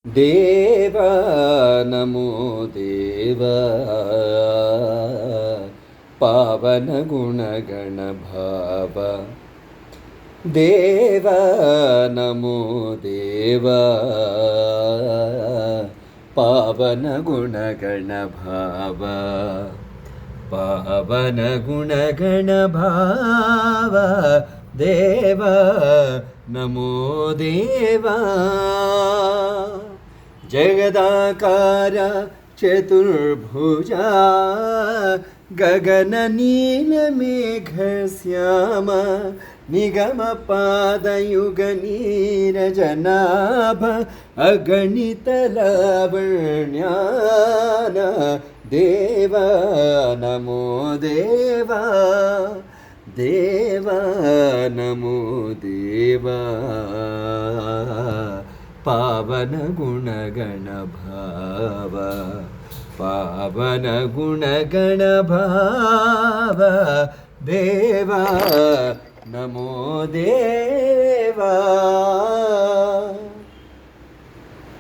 ದೇವ ನಮೋ ದೇವ ಪಾವನ ಗುಣಗಣ ಭಾವ ದೇವ ನಮೋ ದೇವ ಪಾವನ ಗುಣಗಣ ಭಾವ ಪಾವನ ಗುಣಗಣ ಭಾವ ದೇವ ನಮೋ ದೇವ ಜಗದಾಕಾರ ಚತುರ್ಭುಜಾ ಗಗನ ನೀಲ ಮೇಘ ಶ್ಯಾಮ ನಿಗಮ ಪಾದಯುಗ ನೀರಜನಾಭ ಅಗಣಿತ ಲಾವಣ್ಯಾನ ದೇವ ನಮೋ ದೇವ ದೇವ ನಮೋ ದೇವ ಪಾವನ ಗುಣಗಣ ಭಾವ ಪಾವನ ಗುಣಗಣ ಭಾವ ದೇವ ನಮೋ ದೇವ